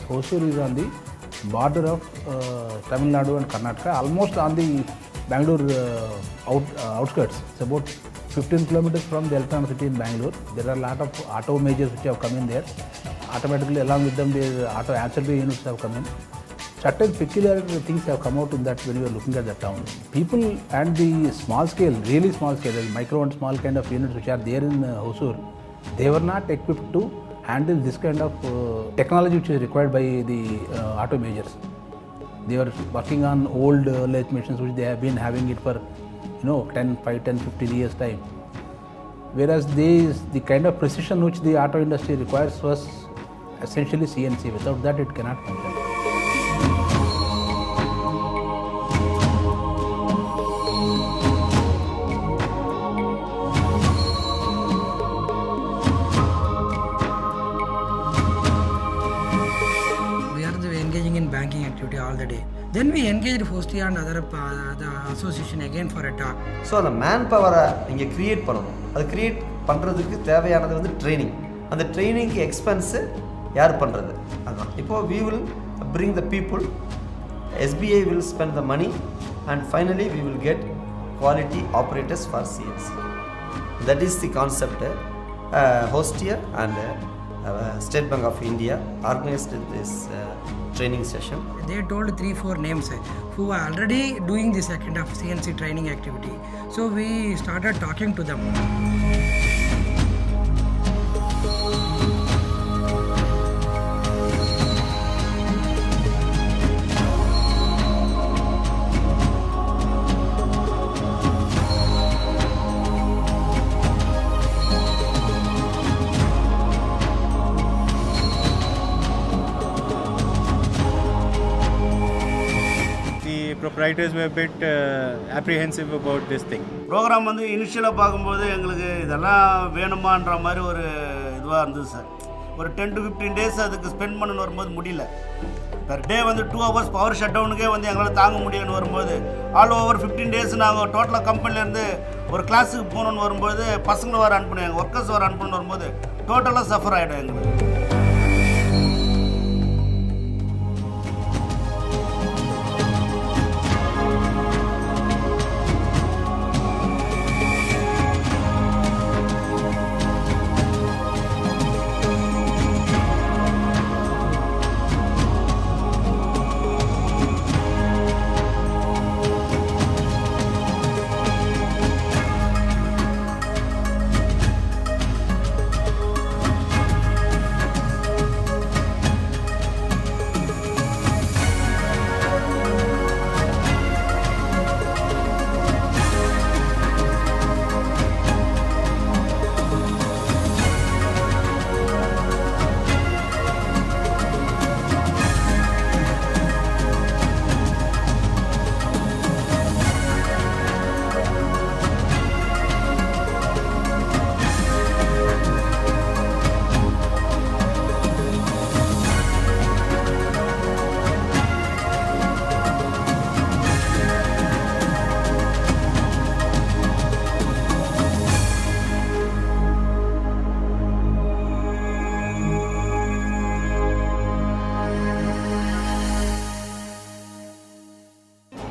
Hosur is on the border of Tamil Nadu and Karnataka, almost on the Bangalore outskirts. It's about 15 kilometers from the electronic city in Bangalore. There are a lot of auto majors which have come in there. Automatically, along with them, the auto ancillary units have come in. Certain peculiar things have come out in that when you are looking at the town. People and the small scale, really small scale, the micro and small kind of units which are there in Hosur, they were not equipped to handle this kind of technology which is required by the auto majors. They were working on old lathe machines which they have been having it for 10, 15 years time. Whereas the kind of precision which the auto industry requires was essentially CNC. Without that it cannot function. All the day. Then we engaged Hostia and other the association again for a talk. So the manpower inge create பண்ணனும். அது create பண்றதுக்கு தேவையானது வந்து training. அந்த training expense யார் பண்றது? அதான். இப்போ we will bring the people, SBI will spend the money and finally we will get quality operators for CNC. That is the concept. Hostia and State Bank of India organized this training session. They told 3-4 names who are already doing this kind of CNC training activity. So we started talking to them. Proprietors were a bit apprehensive about this thing. Programme வந்து இனிஷியலாக பார்க்கும்போது எங்களுக்கு இதெல்லாம் வேணுமான்ற மாதிரி ஒரு இதுவாக இருந்தது sir. ஒரு 10 to 15 days அதுக்கு ஸ்பெண்ட் பண்ணணும்னு வரும்போது முடியல. பெர் டே வந்து 2 hours பவர் ஷட் டவுனுக்கே வந்து எங்களால் தாங்க முடியும்னு வரும்போது ஆல் ஓவர் 15 days நாங்கள் டோட்டலாக கம்பெனிலேருந்து ஒரு கிளாஸுக்கு போகணுன்னு வரும்போது பசங்களை வர அனுப்பணும், எங்கள் ஒர்க்கர்ஸ் வர அனுப்பணும்னு வரும்போது டோட்டலாக சஃபர் ஆகிடும் எங்களுக்கு.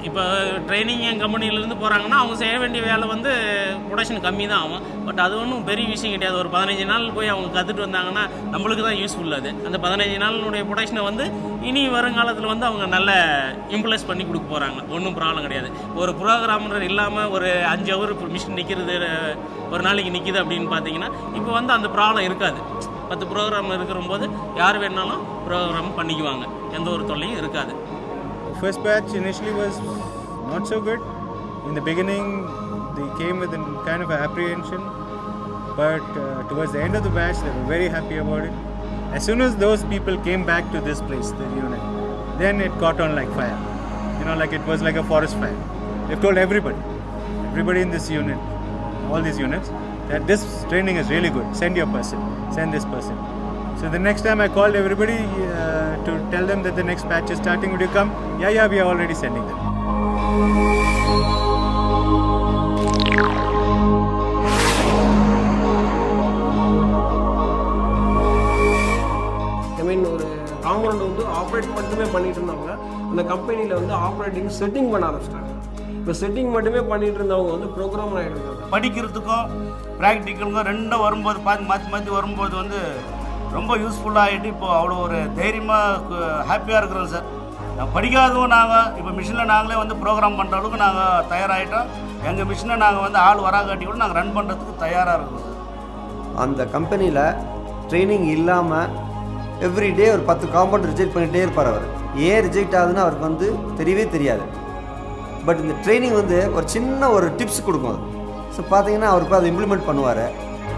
இப்போ ட்ரைனிங் என் கம்பெனிலேருந்து போகிறாங்கன்னா அவங்க செய்ய வேண்டிய வேலை வந்து ப்ரொடக்ஷன் கம்மி தான் ஆகும். பட் அது ஒன்றும் பெரிய விஷயம் கிடையாது. ஒரு 15 நாள் போய் அவங்க கற்றுட்டு வந்தாங்கன்னா நம்மளுக்கு தான் யூஸ்ஃபுல். அது அந்த 15 நாளினுடைய ப்ரொடக்ஷனை வந்து இனி வருங்காலத்தில் வந்து அவங்க நல்ல இம்ப்ளஸ் பண்ணி கொடுக்க போகிறாங்க. ஒன்றும் ப்ராப்ளம் கிடையாது. ஒரு ப்ரோக்ராமர் இல்லாமல் ஒரு 5 ஹவர் மிஷின் நிற்கிறது ஒரு நாளைக்கு நிற்கிது அப்படின்னு பார்த்தீங்கன்னா இப்போ வந்து அந்த ப்ராப்ளம் இருக்காது. 10 ப்ரோக்ராம் இருக்கிறபோது யார் வேணாலும் ப்ரோக்ராம் பண்ணிக்குவாங்க, எந்த ஒரு தொல்லையும் இருக்காது. First batch initially was not so good. In the beginning, they came with a kind of apprehension, but towards the end of the batch, they were very happy about it. As soon as those people came back to this place, the unit, then it caught on like fire. Like it was like a forest fire. They've told everybody in this unit, all these units, that this training is really good. Send your person, send this person. So the next time I called everybody to tell them that the next batch is starting, would you come? Yeah, we are already sending them. Operate மட்டுமே பண்ணிட்டு இருந்தவங்க அந்த கம்பெனியில் வந்து operating setting பண்ண ஆரம்பிச்சிட்டாங்க. இப்போ setting மட்டுமே பண்ணிட்டு இருந்தவங்க வந்து ப்ரோக்ராமர் ஆகிடுறாங்க. படிக்கிறதுக்கும் ப்ராக்டிக்கலுக்கும் ரெண்டும் வரும்போது மாற்றி வரும்போது வந்து ரொம்ப யூஸ்ஃபுல்லாக ஆகிட்டு இப்போது அவ்வளோ ஒரு தைரியமாக ஹாப்பியாக இருக்கிறோம் சார். படிக்காதவும் நாங்கள் இப்போ மிஷினில் நாங்களே வந்து ப்ரோக்ராம் பண்ணுற அளவுக்கு நாங்கள் தயாராகிட்டோம். எங்கள் மிஷினை நாங்கள் வந்து ஆள் வராகாட்டி கூட நாங்கள் ரன் பண்ணுறதுக்கு தயாராக இருக்கோம் சார். அந்த கம்பெனியில் ட்ரைனிங் இல்லாமல் எவ்ரிடே ஒரு 10 காம்பவுண்ட் ரிஜெக்ட் பண்ணிகிட்டே இருப்பார். அவர் ஏன் ரிஜெக்ட் ஆகுதுன்னு அவருக்கு வந்து தெரியவே தெரியாது. பட் இந்த ட்ரைனிங் வந்து ஒரு சின்ன ஒரு டிப்ஸ் கொடுக்கும். அது ஸோ பார்த்தீங்கன்னா அவருக்கு அதை இம்ப்ளிமெண்ட் பண்ணுவார்.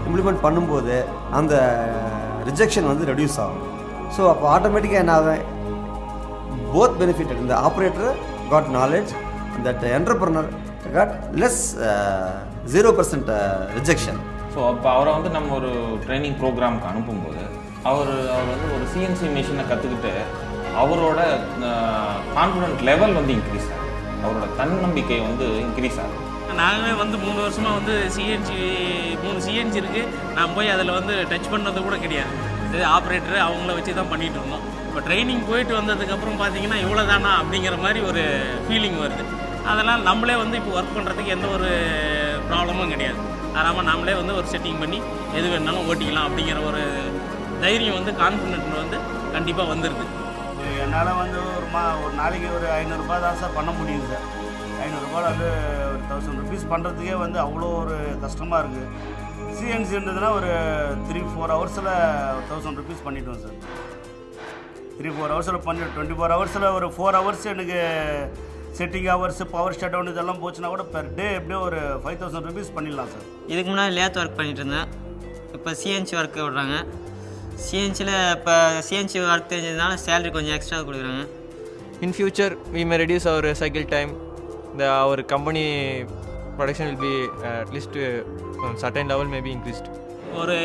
இம்ப்ளிமெண்ட் பண்ணும்போது அந்த ரிஜெக்ஷன் வந்து ரெடியூஸ் ஆகும். ஸோ அப்போ ஆட்டோமேட்டிக்காக என்ன ஆகும், போத் பெனிஃபிட்டட். இந்த operator got knowledge, that entrepreneur got less 0% rejection. So அப்போ அவரை வந்து நம்ம ஒரு ட்ரைனிங் ப்ரோக்ராமுக்கு அனுப்பும்போது அவர் வந்து ஒரு சிஎன்சி மிஷினை கற்றுக்கிட்டு அவரோட கான்ஃபிடென்ட் லெவல் வந்து இன்க்ரீஸ் ஆகும், அவரோட தன்னம்பிக்கை வந்து இன்க்ரீஸ் ஆகும். நாங்களே வந்து 3 வருஷமாக வந்து 3 சிஎன்சி இருக்குது. நான் போய் அதில் வந்து டச் பண்ணது கூட கிடையாது. இது ஆப்ரேட்டரு அவங்கள வச்சு தான் பண்ணிகிட்டு இருந்தோம். இப்போ ட்ரைனிங் போயிட்டு வந்ததுக்கப்புறம் பார்த்தீங்கன்னா இவ்வளோ தானா அப்படிங்கிற மாதிரி ஒரு ஃபீலிங் வருது. அதெல்லாம் நம்மளே வந்து இப்போ ஒர்க் பண்ணுறதுக்கு எந்த ஒரு ப்ராப்ளமும் கிடையாது. ஆறாமல் நாமளே வந்து ஒரு செட்டிங் பண்ணி எது வேணாலும் ஓட்டிக்கலாம் அப்படிங்கிற ஒரு தைரியம் வந்து கான்ஃபிடென்ட் வந்து கண்டிப்பாக வந்துடுது. என்னால் வந்து ஒரு நாளைக்கு ஒரு 500 ரூபாய் தான் சார் பண்ண முடியுது சார். 500 ரூபாய் வந்து ஒரு 1000 ருபீஸ் பண்ணுறதுக்கே வந்து அவ்வளோ ஒரு கஷ்டமாக இருக்குது. சிஎன்சின்றதுனா ஒரு 3-4 ஹவர்ஸில் 1000 ருபீஸ் பண்ணிவிட்டோம் சார். 3-4 ஹவர்ஸில் பண்ணி 24 ஹவர்ஸில் ஒரு 4 ஹவர்ஸ் எனக்கு setting hours, power shut down இதெல்லாம் போச்சுன்னா கூட பெர் டே எப்படியோ ஒரு 5000 ருபீஸ் பண்ணிடலாம் சார். இதுக்கு முன்னாடி லேத் ஒர்க் பண்ணிகிட்டு இருந்தேன். இப்போ சிஎன்சி ஒர்க்கு விடுறாங்க. சிஎன்சியில் இப்போ சிஎன்சி ஒர்க் தெரிஞ்சதுனால சேலரி கொஞ்சம் எக்ஸ்ட்ரா கொடுக்குறாங்க. In future we may reduce our cycle time. Our company production will be at least certain level may be increased. ஒரு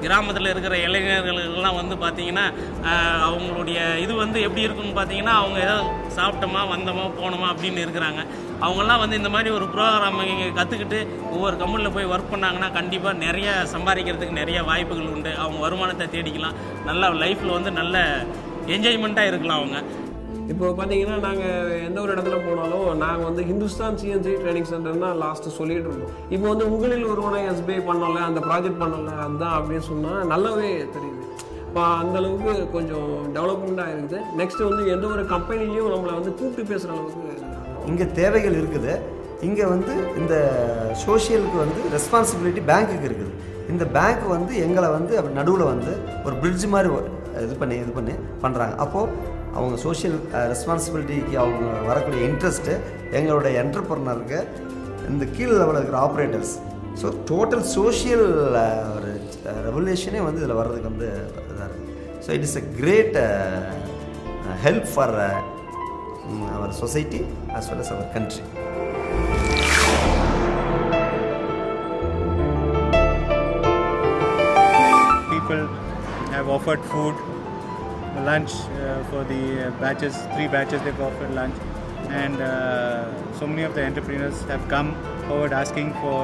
கிராமத்தில் இருக்கிற இளைஞர்களுக்கெல்லாம் வந்து பார்த்திங்கன்னா அவங்களுடைய இது வந்து எப்படி இருக்குன்னு பார்த்தீங்கன்னா அவங்க ஏதாவது சாப்பிட்டோமா வந்தோமா போனோமா அப்படின்னு இருக்கிறாங்க. அவங்கெல்லாம் வந்து இந்த மாதிரி ஒரு ப்ரோக்ராம் கற்றுக்கிட்டு ஒவ்வொரு கம்பெனியில் போய் ஒர்க் பண்ணாங்கன்னா கண்டிப்பாக நிறைய சம்பாதிக்கிறதுக்கு நிறைய வாய்ப்புகள் உண்டு. அவங்க வருமானத்தை தேடிக்கலாம். நல்ல லைஃப்பில் வந்து நல்ல என்ஜாய்மெண்ட்டாக இருக்கலாம் அவங்க. இப்போ பார்த்தீங்கன்னா நாங்கள் எந்த ஒரு இடத்துல போனாலும் நாங்கள் வந்து ஹிந்துஸ்தான் சிஎன்சி ட்ரைனிங் சென்டர்னா லாஸ்ட்டு சொல்லிகிட்டு இருந்தோம். இப்போ வந்து உங்களில் ஒருவனை எஸ்பிஐ பண்ணல, அந்த ப்ராஜெக்ட் பண்ணல, அதுதான் அப்படின்னு சொன்னால் நல்லாவே தெரியுது. இப்போ அந்தளவுக்கு கொஞ்சம் டெவலப்மெண்ட்டாக இருக்குது. நெக்ஸ்ட்டு வந்து எந்த ஒரு கம்பெனிலையும் நம்மளை வந்து கூப்பிட்டு பேசுகிற அளவுக்கு இங்கே தேவைகள் இருக்குது. இங்கே வந்து இந்த சோஷியலுக்கு வந்து ரெஸ்பான்சிபிலிட்டி பேங்க்குக்கு இருக்குது. இந்த பேங்க் வந்து எங்களை வந்து நடுவில் வந்து ஒரு பிரிட்ஜ் மாதிரி இது பண்ணி பண்ணுறாங்க. அப்போது அவங்க சோஷியல் ரெஸ்பான்சிபிலிட்டிக்கு அவங்க வரக்கூடிய இன்ட்ரெஸ்ட்டு எங்களோட என்டர்பிரனருக்கு இந்த கீழ் லெவலில் இருக்கிற ஆப்ரேட்டர்ஸ். ஸோ டோட்டல் சோஷியல் ஒரு ரெவல்யூஷனே வந்து இதில் வர்றதுக்கு வந்து இதாக இருக்குது. So it is a great help for our society as well as our country. People have offered food, lunch for the batches, 3 batches they've offered lunch, and so many of the entrepreneurs have come forward asking for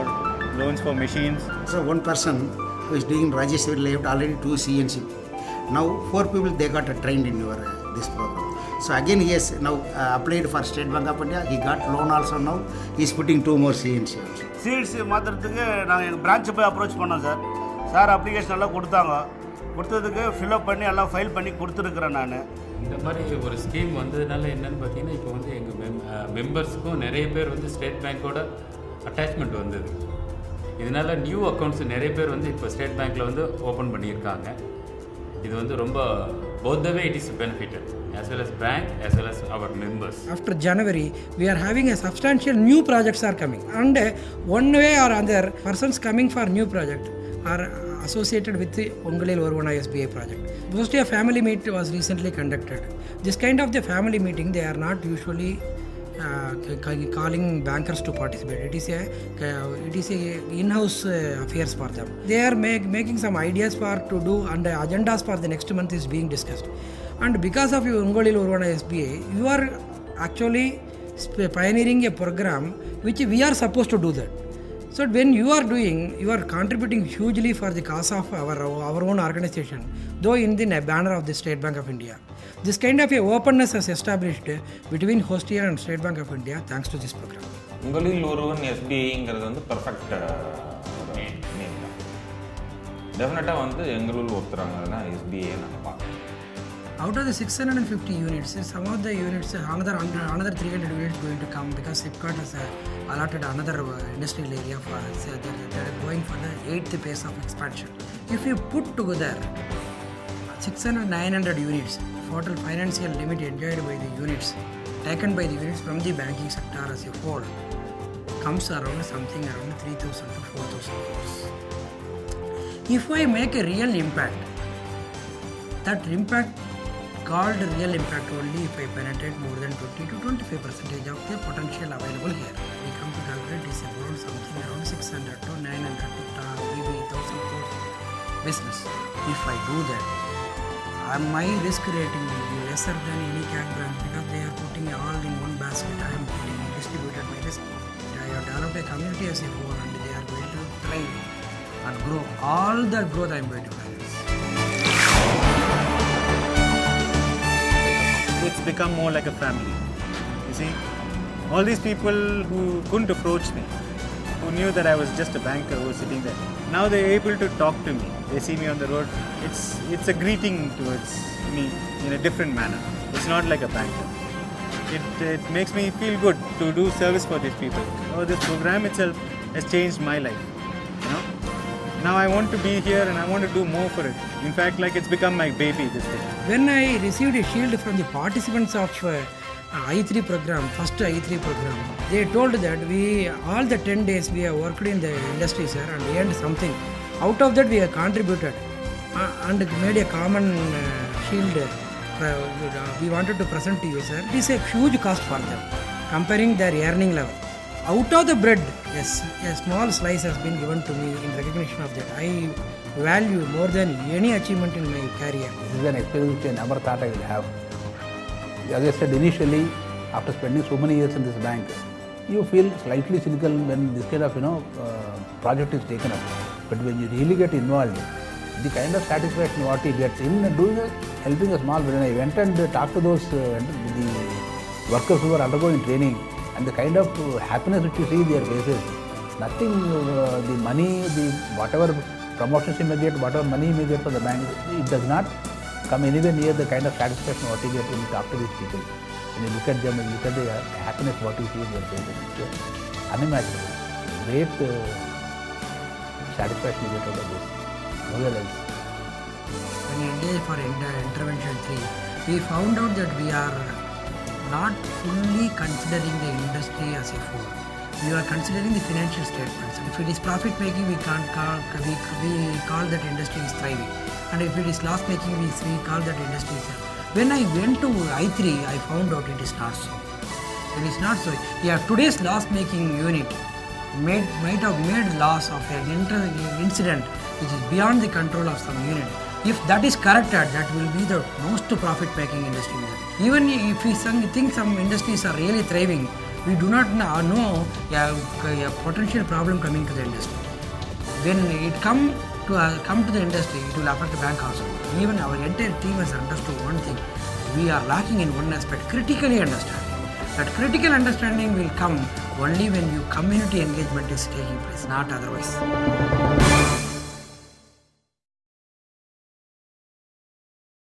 loans for machines. So one person who is doing Rajeshwari left already 2 CNC. Now 4 people they got trained in your this program. So again he has now applied for State Bank of India. He got loan also. Now he is putting 2 more CNC also. CNC மாற்றுறதுக்கு நாங்கள் எங்கள் பிரான்ச்சை போய் approach பண்ணோம் sir. Sir application எல்லாம் கொடுத்ததுக்கு fill up பண்ணி எல்லாம் file பண்ணி கொடுத்துருக்குறேன் நான். இந்த மாதிரி ஒரு ஸ்கீம் வந்ததுனால என்னென்னு பார்த்தீங்கன்னா இப்போ வந்து எங்கள் மெம்பர்ஸுக்கும் நிறைய பேர் வந்து ஸ்டேட் பேங்க்கோட அட்டாச்மெண்ட் வந்தது. இதனால் நியூ அக்கௌண்ட்ஸ் நிறைய பேர் வந்து இப்போ ஸ்டேட் பேங்க்கில் வந்து ஓப்பன் பண்ணியிருக்காங்க. இது வந்து ரொம்ப both the way it is benefited as well as bank as well as our members. After January we are having a substantial new projects are coming, and one way or other persons coming for new project are associated with the Ungalil Varvana SBI project. Mostly a family meet was recently conducted. This kind of the family meeting they are not usually calling bankers to participate. It is a in-house affairs for them. They are making some ideas for to do, and agendas for the next month is being discussed. And because of Ungalil Varvana SBI, you are actually pioneering a program which we are supposed to do that. So when you are doing, you are contributing hugely for the cause of our own organization, though in the banner of the State Bank of India. This kind of a openness has established between Hostier and State Bank of India thanks to this program. உங்களில் ஒருவன் எஸ்பிஐங்கிறது வந்து perfect name தான். டெஃபினட்டாக வந்து எங்களுள் ஒருத்தராங்க தான் SBI நாங்கள் பார்க்கணும். Out of the 650 units, some of the units, another 300 units going to come because SIPCOT has allotted another industrial area for us. They are going for the 8th phase of expansion. If you put together 600-900 units, total financial limit enjoyed by the units, taken by the units from the banking sector as a whole, comes around something around 3,000 to 4,000 crores. If I make a real impact, that impact called real impact only if I penetrate more than 20 to 25% of the potential available here. We come to calculate is around something around 600 to 900 to maybe 1,000 crore business. If I do that, my risk rating will be lesser than any CAC branch because they are putting all in one basket. I am putting distributed my risk. I have developed a community as a whole and they are going to thrive and grow. All that growth I am going to finance. It's become more like a family. You see, all these people who couldn't approach me, who knew that I was just a banker who was sitting there, now they're able to talk to me. They see me on the road. It's a greeting towards me in a different manner. It's not like a banker. It makes me feel good to do service for these people. Oh, this program itself has changed my life. You know? Now I want to be here and I want to do more for it. In fact, like it's become my baby, this thing. When I received a shield from the participants of I3 program, first I3 program, they told that all the 10 days we have worked in the industry, sir, and earned something. Out of that we have contributed and made a common shield. We wanted to present to you, sir. It is a huge cost for them, comparing their earning level. Out of the bread, yes, a small slice has been given to me in recognition of that. I value more than any achievement in my career. This is an experience which I never thought I will have. As I said initially, after spending so many years in this bank, you feel slightly cynical when this kind of project is taken up. But when you really get involved, the kind of satisfaction what you get in helping a small business. I went and talked to those the workers who are undergoing training. And the kind of happiness which you see in their faces, nothing, the money, whatever promotions you may get, whatever money you may get from the bank, it does not come anywhere near the kind of satisfaction what you get when you talk to these people. When you look at them and look at the happiness what you see in their faces, it's unimaginable. Great satisfaction you get out of this. Nowhere else. When India for Intervention 3, we found out that we are not fully considering the industry as a whole. We are considering the financial statements. If it is profit making, we can't we call that industry is thriving. And if it is loss making, we call that industry is. When I went to I3, I found out it is not so. It is not so. Yeah, today's loss making unit might have made loss of an incident which is beyond the control of some unit. If that is corrected, that will be the most profit-making industry. Even if we think some industries are really thriving, we do not know a potential problem coming to the industry. When it come to the industry, it will affect the bank also. Even our entire team has understood one thing. We are lacking in one aspect, critically understanding. That critical understanding will come only when your community engagement is taking place, not otherwise.